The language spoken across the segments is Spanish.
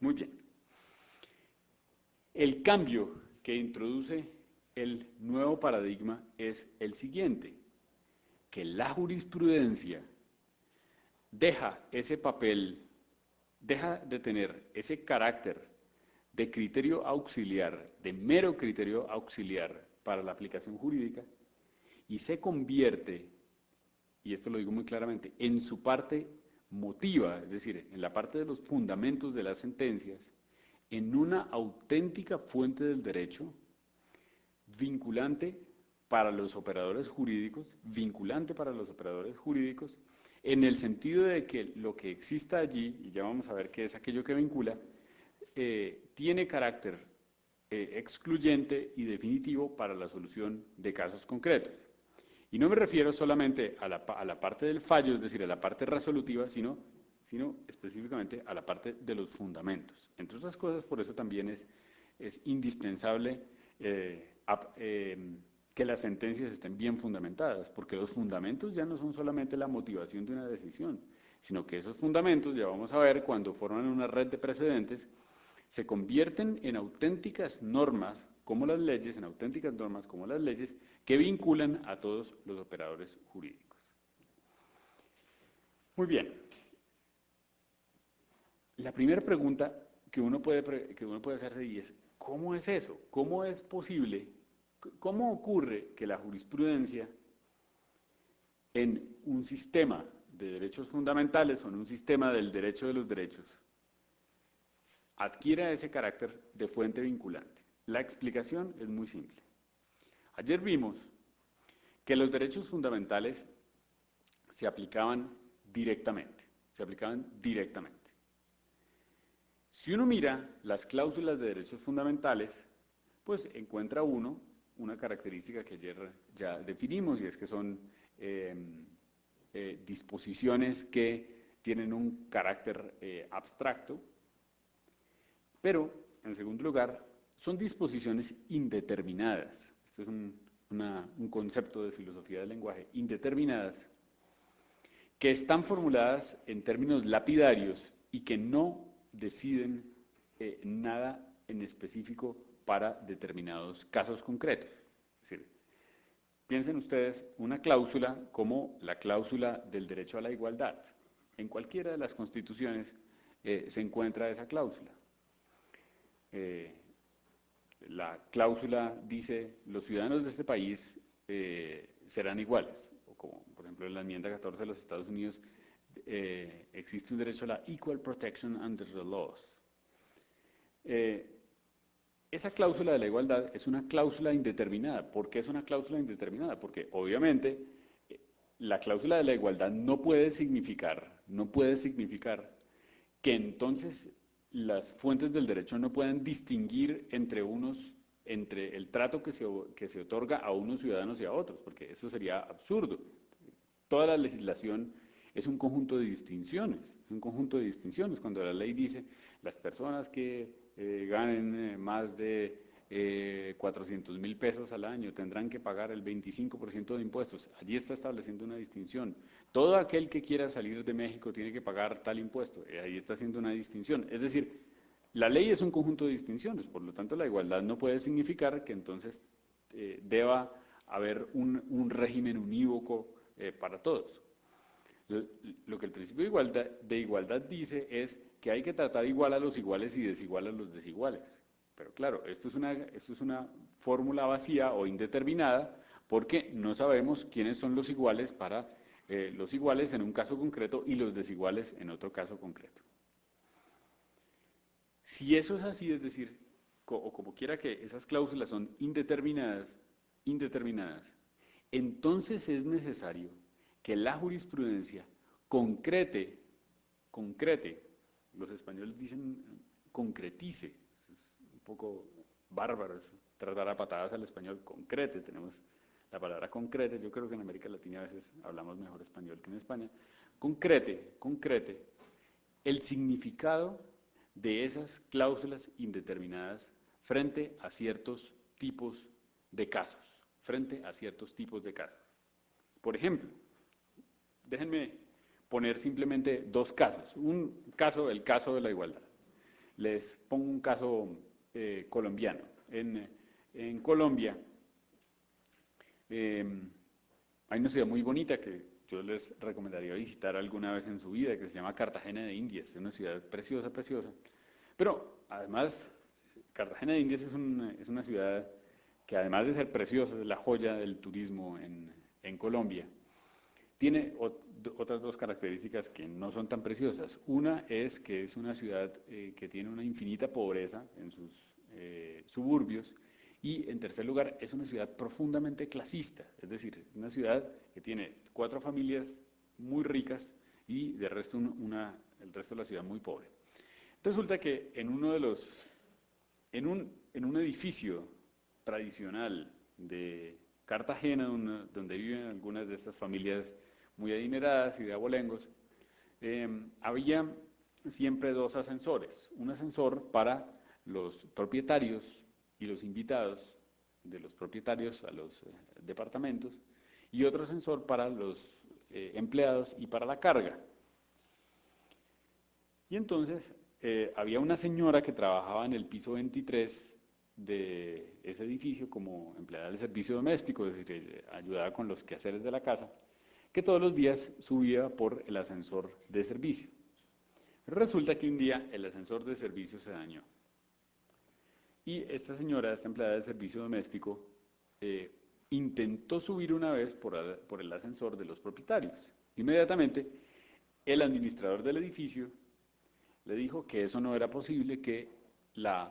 Muy bien. El cambio que introduce el nuevo paradigma es el siguiente, que la jurisprudencia deja ese papel, deja de tener ese carácter de criterio auxiliar, de mero criterio auxiliar para la aplicación jurídica, y se convierte, y esto lo digo muy claramente, en su parte motiva, es decir, en la parte de los fundamentos de las sentencias, en una auténtica fuente del derecho vinculante para los operadores jurídicos, vinculante para los operadores jurídicos, en el sentido de que lo que exista allí, y ya vamos a ver qué es aquello que vincula, tiene carácter excluyente y definitivo para la solución de casos concretos. Y no me refiero solamente a la parte del fallo, es decir, a la parte resolutiva, sino específicamente a la parte de los fundamentos. Entre otras cosas, por eso también es indispensable que las sentencias estén bien fundamentadas, porque los fundamentos ya no son solamente la motivación de una decisión, sino que esos fundamentos, ya vamos a ver, cuando forman una red de precedentes, se convierten en auténticas normas, como las leyes, en auténticas normas como las leyes, que vinculan a todos los operadores jurídicos. Muy bien. La primera pregunta que uno puede hacerse y es, ¿cómo es eso? ¿Cómo es posible? ¿Cómo ocurre que la jurisprudencia en un sistema de derechos fundamentales o en un sistema del derecho de los derechos adquiera ese carácter de fuente vinculante? La explicación es muy simple. Ayer vimos que los derechos fundamentales se aplicaban directamente, Si uno mira las cláusulas de derechos fundamentales, pues encuentra uno una característica que ayer ya definimos y es que son disposiciones que tienen un carácter abstracto, pero en segundo lugar son disposiciones indeterminadas. Este es un concepto de filosofía del lenguaje, indeterminadas, que están formuladas en términos lapidarios y que no deciden nada en específico para determinados casos concretos. Es decir, piensen ustedes una cláusula como la cláusula del derecho a la igualdad. En cualquiera de las constituciones se encuentra esa cláusula. La cláusula dice, los ciudadanos de este país serán iguales, o como por ejemplo en la enmienda 14 de los Estados Unidos existe un derecho a la equal protection under the laws. Esa cláusula de la igualdad es una cláusula indeterminada. ¿Por qué es una cláusula indeterminada? Porque obviamente la cláusula de la igualdad no puede significar que entonces las fuentes del derecho no pueden distinguir entre el trato que se otorga a unos ciudadanos y a otros, porque eso sería absurdo. Toda la legislación es un conjunto de distinciones, cuando la ley dice las personas que ganen más de 400.000 pesos al año tendrán que pagar el 25% de impuestos. Allí está estableciendo una distinción. Todo aquel que quiera salir de México tiene que pagar tal impuesto. Ahí está haciendo una distinción. Es decir, la ley es un conjunto de distinciones, por lo tanto la igualdad no puede significar que entonces deba haber un régimen unívoco para todos. Lo que el principio de igualdad dice es que hay que tratar igual a los iguales y desigual a los desiguales. Pero claro, esto es una fórmula vacía o indeterminada porque no sabemos quiénes son los iguales para los iguales en un caso concreto y los desiguales en otro caso concreto. Si eso es así, es decir, o como quiera que esas cláusulas son indeterminadas, entonces es necesario que la jurisprudencia concrete, los españoles dicen concretice, es un poco bárbaro, es tratar a patadas al español, concrete, tenemos la palabra concrete, yo creo que en América Latina a veces hablamos mejor español que en España, concrete el significado de esas cláusulas indeterminadas frente a ciertos tipos de casos, Por ejemplo, déjenme poner simplemente dos casos. Un caso, el caso de la igualdad. Les pongo un caso colombiano. En Colombia hay una ciudad muy bonita que yo les recomendaría visitar alguna vez en su vida, que se llama Cartagena de Indias. Es una ciudad preciosa, preciosa. Pero además, Cartagena de Indias es una ciudad que además de ser preciosa, es la joya del turismo en Colombia. Tiene otras dos características que no son tan preciosas. Una es que es una ciudad que tiene una infinita pobreza en sus suburbios. Y en tercer lugar, es una ciudad profundamente clasista, es decir, una ciudad que tiene 4 familias muy ricas y el resto de la ciudad muy pobre. Resulta que en un edificio tradicional de Cartagena, donde viven algunas de estas familias muy adineradas y de abolengos, había siempre 2 ascensores. Un ascensor para los propietarios y los invitados de los propietarios a los departamentos, y otro ascensor para los empleados y para la carga. Y entonces había una señora que trabajaba en el piso 23 de ese edificio como empleada del servicio doméstico, es decir, ayudaba con los quehaceres de la casa, que todos los días subía por el ascensor de servicio. Resulta que un día el ascensor de servicio se dañó. Y esta señora, esta empleada de servicio doméstico, intentó subir una vez por el ascensor de los propietarios. Inmediatamente, el administrador del edificio le dijo que eso no era posible, que las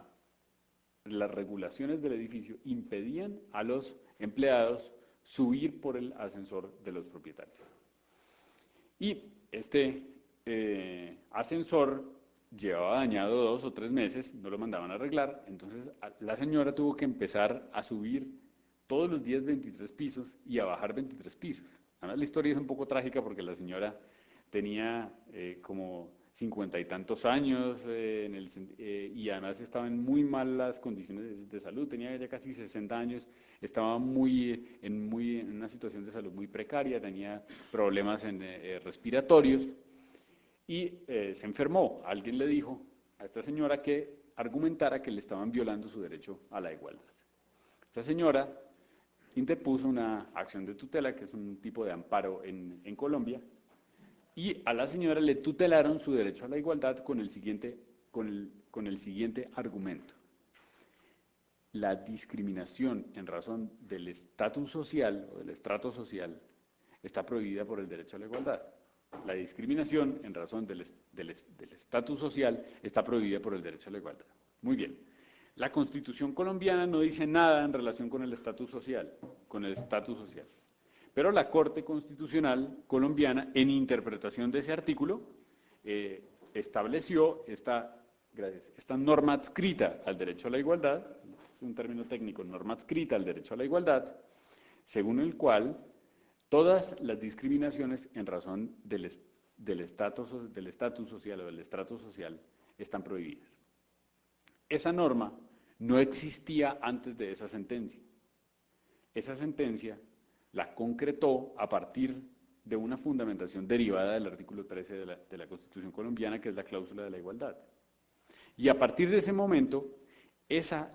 regulaciones del edificio impedían a los empleados subir por el ascensor de los propietarios. Y este ascensor llevaba dañado 2 o 3 meses, no lo mandaban a arreglar, entonces la señora tuvo que empezar a subir todos los días 23 pisos y a bajar 23 pisos. Además la historia es un poco trágica porque la señora tenía como 50 y tantos años y además estaba en muy malas condiciones de salud, tenía ya casi 60 años, estaba en una situación de salud muy precaria, tenía problemas respiratorios. Y se enfermó. Alguien le dijo a esta señora que argumentara que le estaban violando su derecho a la igualdad. Esta señora interpuso una acción de tutela, que es un tipo de amparo en Colombia, y a la señora le tutelaron su derecho a la igualdad con el siguiente argumento. La discriminación en razón del estatus social o del estrato social está prohibida por el derecho a la igualdad. La discriminación en razón del estatus social está prohibida por el derecho a la igualdad. Muy bien. La Constitución colombiana no dice nada en relación con el estatus social, Pero la Corte Constitucional colombiana, en interpretación de ese artículo, estableció esta norma adscrita al derecho a la igualdad, es un término técnico, norma adscrita al derecho a la igualdad, según el cual todas las discriminaciones en razón del estatus social o del estrato social están prohibidas. Esa norma no existía antes de esa sentencia. Esa sentencia la concretó a partir de una fundamentación derivada del artículo 13 de la Constitución colombiana, que es la cláusula de la igualdad. Y a partir de ese momento, esa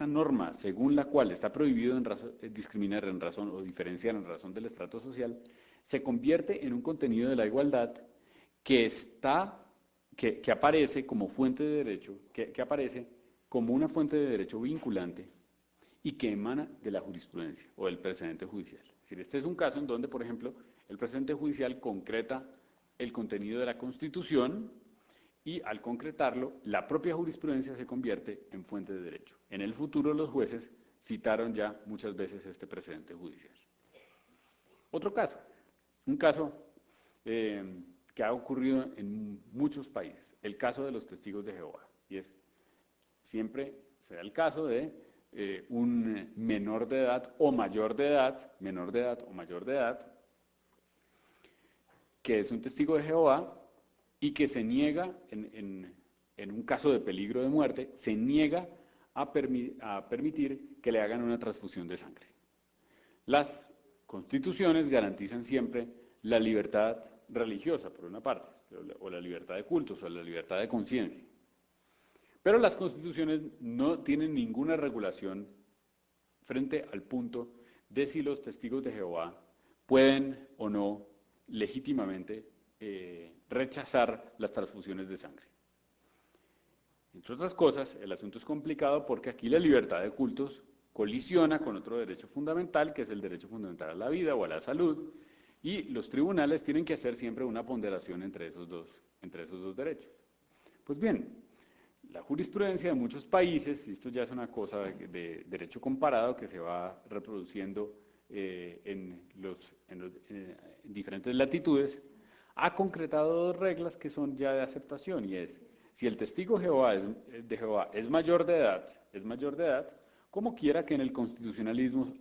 norma según la cual está prohibido discriminar en razón o diferenciar en razón del estrato social, se convierte en un contenido de la igualdad que aparece como fuente de derecho, que aparece como una fuente de derecho vinculante y que emana de la jurisprudencia o del precedente judicial. Es decir, este es un caso en donde, por ejemplo, el precedente judicial concreta el contenido de la Constitución y al concretarlo, la propia jurisprudencia se convierte en fuente de derecho. En el futuro los jueces citaron ya muchas veces este precedente judicial. Otro caso, un caso que ha ocurrido en muchos países, el caso de los testigos de Jehová. Y siempre se da el caso de un menor de edad o mayor de edad, que es un testigo de Jehová y que se niega, en un caso de peligro de muerte, se niega a permitir que le hagan una transfusión de sangre. Las constituciones garantizan siempre la libertad religiosa, por una parte, o la libertad de cultos, o la libertad de conciencia. Pero las constituciones no tienen ninguna regulación frente al punto de si los testigos de Jehová pueden o no legítimamente rechazar las transfusiones de sangre. Entre otras cosas, el asunto es complicado porque aquí la libertad de cultos colisiona con otro derecho fundamental, que es el derecho fundamental a la vida o a la salud, y los tribunales tienen que hacer siempre una ponderación entre esos dos derechos. Pues bien, la jurisprudencia de muchos países, y esto ya es una cosa de derecho comparado que se va reproduciendo en diferentes latitudes, ha concretado dos reglas que son ya de aceptación, y es, si el testigo de Jehová es mayor de edad, como quiera que en el constitucionalismo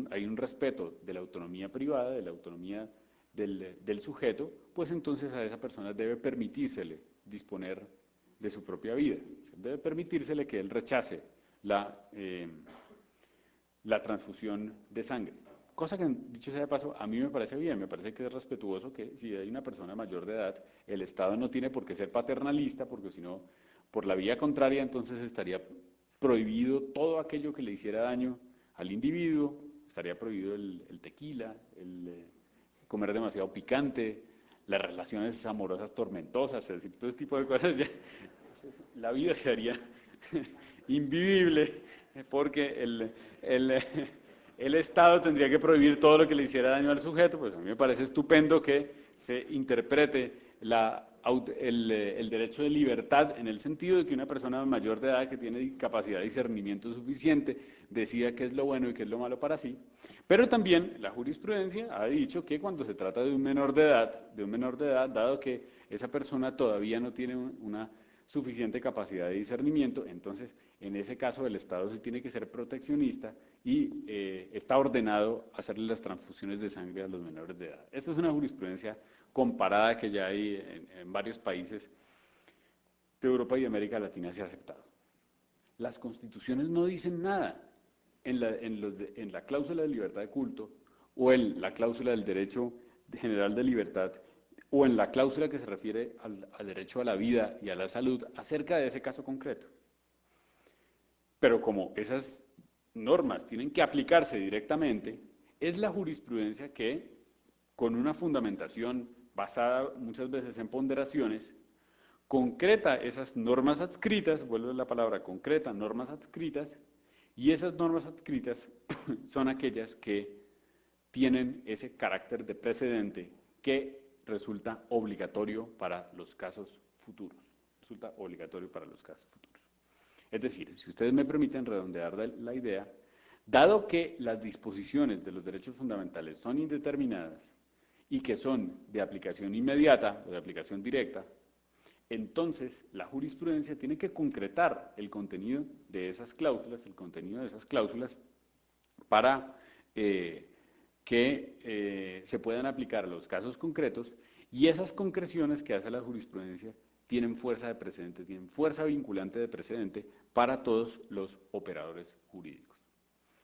hay un respeto de la autonomía privada, de la autonomía del sujeto, pues entonces a esa persona debe permitírsele disponer de su propia vida. Debe permitírsele que él rechace la transfusión de sangre. Cosa que, dicho sea de paso, a mí me parece bien, me parece que es respetuoso que si hay una persona mayor de edad, el Estado no tiene por qué ser paternalista, porque si no, por la vía contraria, entonces estaría prohibido todo aquello que le hiciera daño al individuo, estaría prohibido el tequila, el comer demasiado picante, las relaciones amorosas tormentosas, es decir, todo este tipo de cosas, ya, la vida se haría invivible, porque el Estado tendría que prohibir todo lo que le hiciera daño al sujeto. Pues a mí me parece estupendo que se interprete el derecho de libertad en el sentido de que una persona mayor de edad que tiene capacidad de discernimiento suficiente decida qué es lo bueno y qué es lo malo para sí. Pero también la jurisprudencia ha dicho que cuando se trata de un menor de edad, dado que esa persona todavía no tiene una suficiente capacidad de discernimiento, entonces en ese caso el Estado sí tiene que ser proteccionista y está ordenado hacerle las transfusiones de sangre a los menores de edad. Esta es una jurisprudencia comparada que ya hay en varios países de Europa y de América Latina se ha aceptado. Las constituciones no dicen nada en la cláusula de libertad de culto o en la cláusula del derecho general de libertad o en la cláusula que se refiere al derecho a la vida y a la salud acerca de ese caso concreto. Pero como esas normas tienen que aplicarse directamente, es la jurisprudencia que, con una fundamentación basada muchas veces en ponderaciones, concreta esas normas adscritas, vuelvo a la palabra concreta, normas adscritas, y esas normas adscritas son aquellas que tienen ese carácter de precedente que resulta obligatorio para los casos futuros. Resulta obligatorio para los casos futuros. Es decir, si ustedes me permiten redondear la idea, dado que las disposiciones de los derechos fundamentales son indeterminadas y que son de aplicación inmediata o de aplicación directa, entonces la jurisprudencia tiene que concretar el contenido de esas cláusulas, para que se puedan aplicar a los casos concretos, y esas concreciones que hace la jurisprudencia tienen fuerza de precedente, tienen fuerza vinculante de precedente para todos los operadores jurídicos.